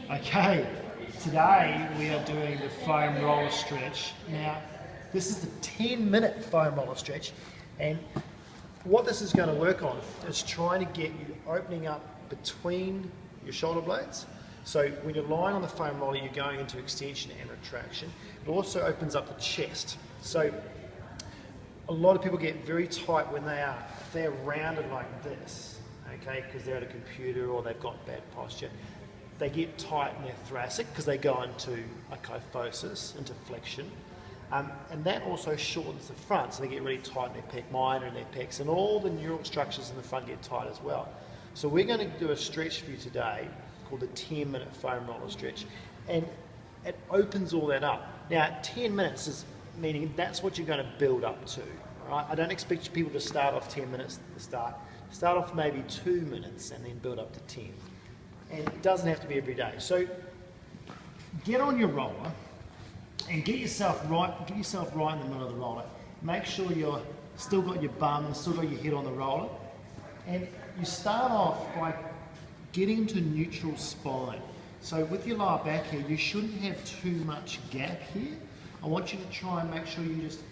Okay, today we are doing the foam roller stretch. Now, this is the 10-minute foam roller stretch, and what this is going to work on is trying to get you opening up between your shoulder blades. So when you're lying on the foam roller, you're going into extension and retraction. It also opens up the chest. So a lot of people get very tight when they're rounded like this, okay, because they're at a computer or they've got bad posture. They get tight in their thoracic because they go into a kyphosis, into flexion. And that also shortens the front, so they get really tight in their pec minor and their pecs, and all the neural structures in the front get tight as well. So we're going to do a stretch for you today called the 10-minute foam roller stretch, and it opens all that up. Now, 10 minutes is meaning that's what you're going to build up to. Right? I don't expect people to start off 10 minutes at the start. Start off maybe 2 minutes and then build up to 10. And it doesn't have to be every day. So get on your roller and get yourself right in the middle of the roller. Make sure you're still got your bum, still got your head on the roller. And you start off by getting into neutral spine. So with your lower back here, you shouldn't have too much gap here. I want you to try and make sure you just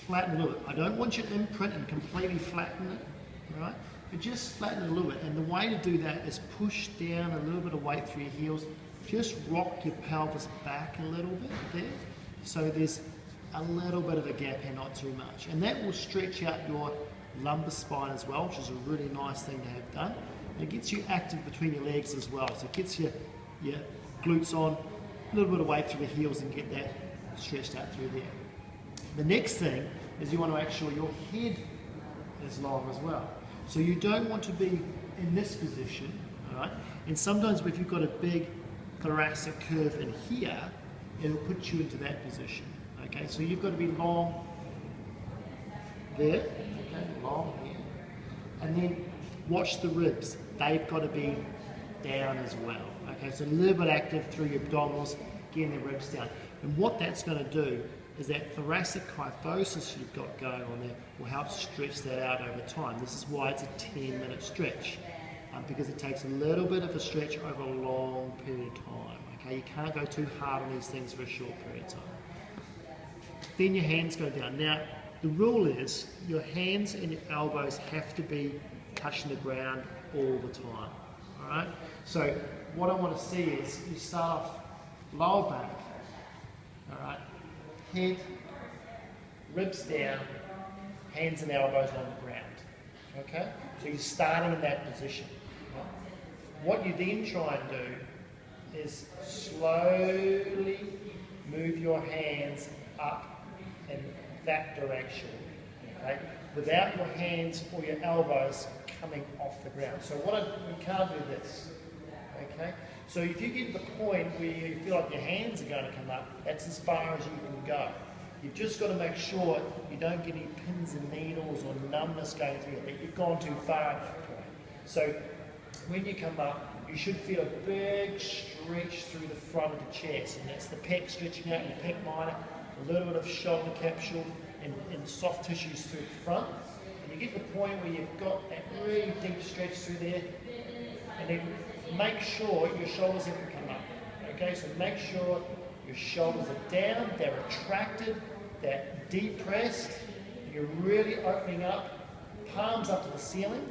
flatten a little bit. I don't want you to imprint and completely flatten it, right? But just flatten it a little bit. And the way to do that is push down a little bit of weight through your heels. Just rock your pelvis back a little bit there. So there's a little bit of a gap here, not too much. And that will stretch out your lumbar spine as well, which is a really nice thing to have done. And it gets you active between your legs as well. So it gets your glutes on, a little bit of weight through the heels and get that stretched out through there. The next thing is you want to make sure your head is long as well. So you don't want to be in this position, all right? And sometimes if you've got a big thoracic curve in here, it'll put you into that position, okay? So you've got to be long there, okay, long here. And then watch the ribs. They've got to be down as well, okay? So a little bit active through your abdominals, getting the ribs down. And what that's going to do is that thoracic kyphosis you've got going on there will help stretch that out over time. This is why it's a 10-minute stretch, because it takes a little bit of a stretch over a long period of time. Okay, you can't go too hard on these things for a short period of time. Then your hands go down. Now, the rule is your hands and your elbows have to be touching the ground all the time. All right. So what I want to see is you start off lower back. All right. Head, ribs down, hands and elbows on the ground. Okay? So you're starting in that position. Right? What you then try and do is slowly move your hands up in that direction. Okay? Without your hands or your elbows coming off the ground. So you can't do this. Okay? So if you get to the point where you feel like your hands are going to come up, that's as far as you can go. You've just got to make sure you don't get any pins and needles or numbness going through it. You've gone too far at that point. So when you come up, you should feel a big stretch through the front of the chest, and that's the pec stretching out, your pec minor, a little bit of shoulder capsule and soft tissues through the front. And you get to the point where you've got that really deep stretch through there, and then make sure your shoulders haven't come up. Okay, so make sure your shoulders are down, they're retracted, they're depressed, you're really opening up, palms up to the ceiling,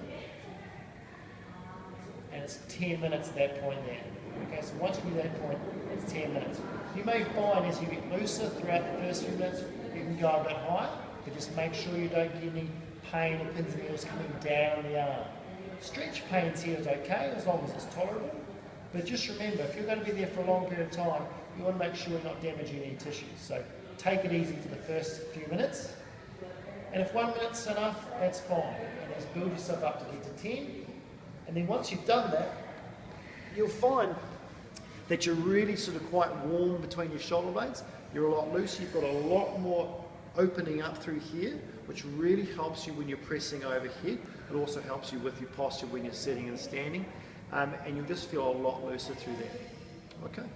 and it's 10 minutes at that point there. Okay, so once you get to that point, it's 10 minutes. You may find as you get looser throughout the first few minutes, you can go a bit higher, but just make sure you don't get any pain or pins and needles coming down the arm. Stretch pains here is okay as long as it's tolerable, but just remember, if you're going to be there for a long period of time, you want to make sure you're not damaging any tissues. So take it easy for the first few minutes, and if 1 minute's enough, that's fine. And just build yourself up to get to 10, and then once you've done that, you'll find that you're really sort of quite warm between your shoulder blades. You're a lot looser, you've got a lot more opening up through here, which really helps you when you're pressing overhead. It also helps you with your posture when you're sitting and standing, and you'll just feel a lot looser through there. Okay.